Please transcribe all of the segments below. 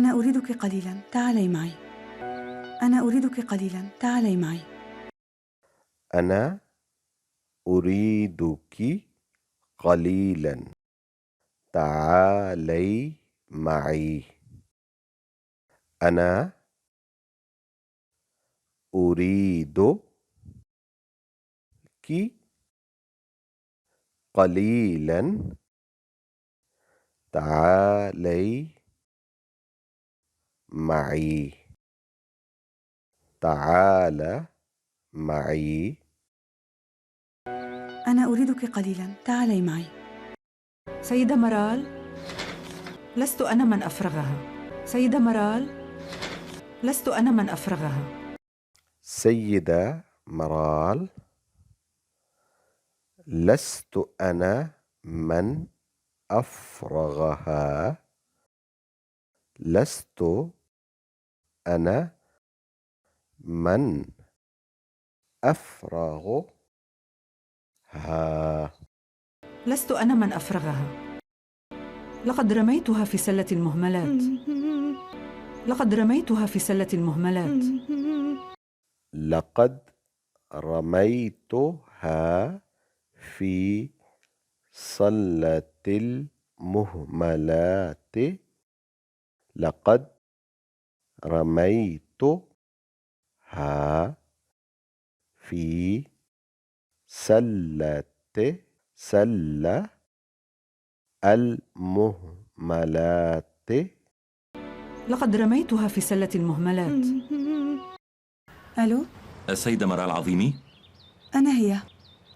أنا أريدك قليلا، تعالي معي. أنا أريدك قليلا، تعالي معي. أنا أريدك قليلا، تعالي معي. أنا أريدك قليلا، تعالي معي. تعال معي. أنا أريدك قليلا، تعالي معي. سيدة مرال، لست أنا من أفرغها. سيدة مرال، لست أنا من أفرغها. سيدة مرال، لست أنا من أفرغها. لست أنا من أفرغها. لست أنا من أفرغها. لقد رميتها في سلة المهملات. لقد رميتها في سلة المهملات. لقد رميتها في سلة المهملات. لقد رميتها في سلة المهملات. لقد رميتها في سلة المهملات. ألو؟ السيدة مرال عظيمي؟ أنا هي.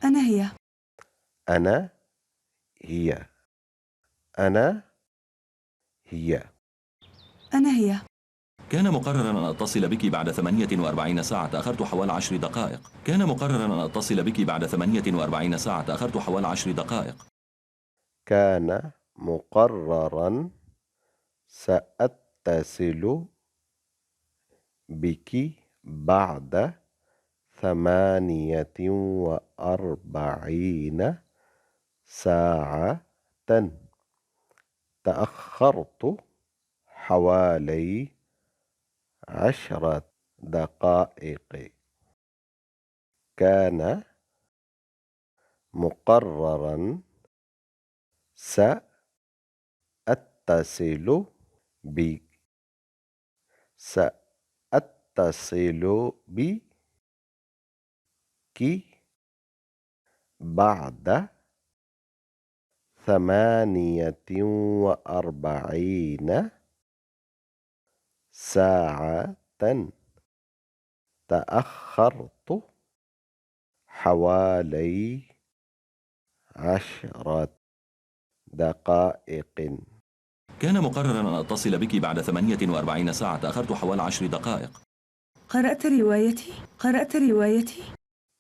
أنا هي. أنا هي. أنا هي. أنا هي. كان مقررا أن أتصل بك بعد 48 ساعة، تأخرت حوالي 10 دقائق. كان مقررا أن أتصل بك بعد 48 ساعة، تأخرت حوالي 10 دقائق. كان مقررا سأتصل بك بعد 48 ساعة، تأخرت حوالي 10 دقائق. كان مقررا سأتصل بك سأتصل بك بعد 48 ساعة، تأخرت حوالي 10 دقائق. كان مقررا أن أتصل بك بعد 48 ساعة، تأخرت حوالي 10 دقائق. قرأت روايتي؟ قرأت روايتي؟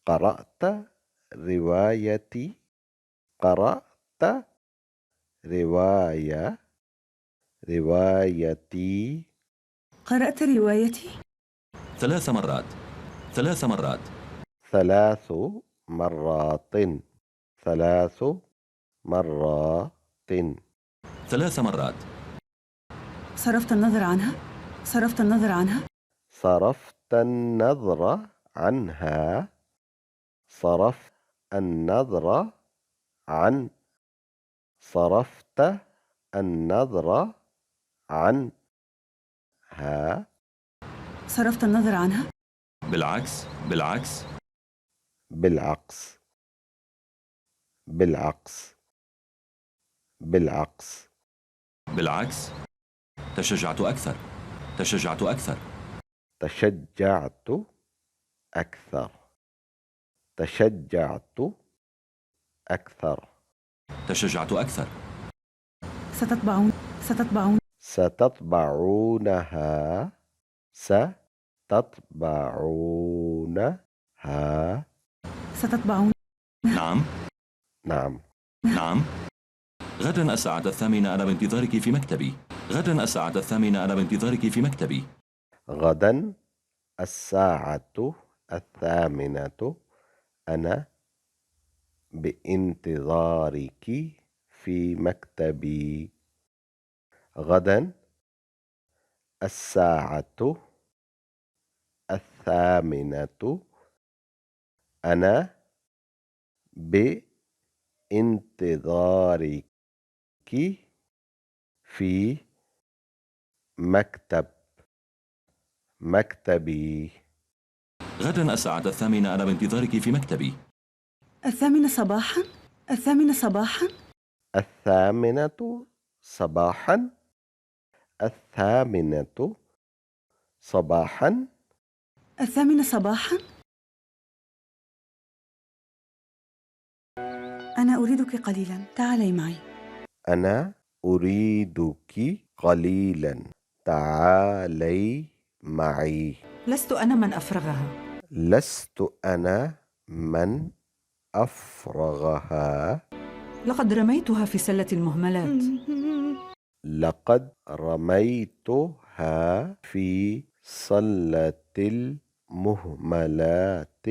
قرأت روايتي. قرأت روايتي. قرأت روايتي؟ 3 مرات. 3 مرات. 3 مرات. 3 مرات. 3 مرات. صرفت النظر عنها؟ صرفت النظر عنها؟ صرفت النظر عنها. صرفت النظر عن. صرفت النظر عنها. صرفت النظر عنها؟ بالعكس. بالعكس. بالعكس. بالعكس. بالعكس. بالعكس. تشجعت أكثر. تشجعت أكثر. تشجعت أكثر. تشجعت أكثر. تشجعت أكثر. ستطبعون. ستطبعون. ستطبعونها. ستطبعونها. ستطبعون. نعم. نعم. نعم. غدا الساعة 8 أنا بانتظارك في مكتبي. غدا الساعة 8 أنا بانتظارك في مكتبي. غدا الساعة 8 أنا بانتظارك في مكتبي. غدا الساعة الثامنة أنا بانتظارك في مكتبي. غدا الساعة 8 أنا بانتظارك في مكتبي. 8 صباحا. 8 صباحا. 8 صباحا. 8 صباحا. 8 صباحا. أنا أريدك قليلا، تعالي معي. أنا أريدك قليلا، تعالي معي. لست أنا من أفرغها. لست أنا من أفرغها. لقد رميتها في سلة المهملات. لقد رميتها في سلة المهملات.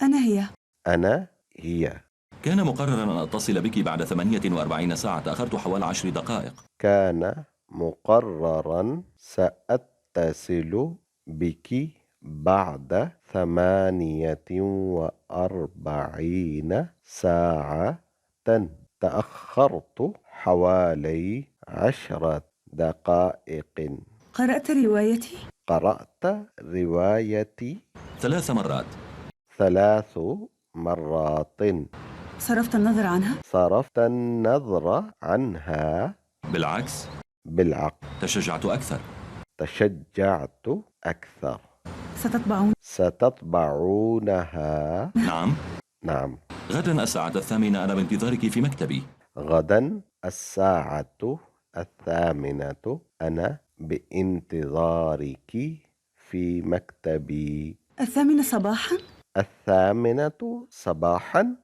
أنا هي. كان مقررا أن أتصل بك بعد 48 ساعة، تأخرت حوالي 10 دقائق. كان مقررا سأتصل بك بعد 48 ساعة، تأخرت حوالي 10 دقائق. قرأت روايتي؟ قرأت روايتي 3 مرات. 3 مرات. صرفت النظر عنها؟ صرفت النظر عنها. بالعكس، بالعكس، تشجعت أكثر. تشجعت أكثر. ستطبعونها؟ نعم. نعم. غدا الساعة 8 أنا بانتظارك في مكتبي. غدا الساعة 8 أنا بانتظارك في مكتبي. 8 صباحا. 8 صباحا.